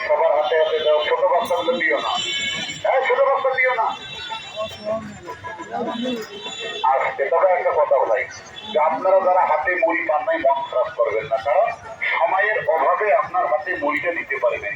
সবার হাতে হাতে দাও, ছোট বাচ্চাগুলো দিও না, হ্যাঁ ছোট বাচ্চা দিও না। আজকে তবে একটা কথা বলাই যে আপনারা যারা হাতে মুড়ি পান নাই মন খারাপ করবেন না, কারণ সময়ের অভাবে আপনার হাতে মুড়িটা দিতে পারবেন।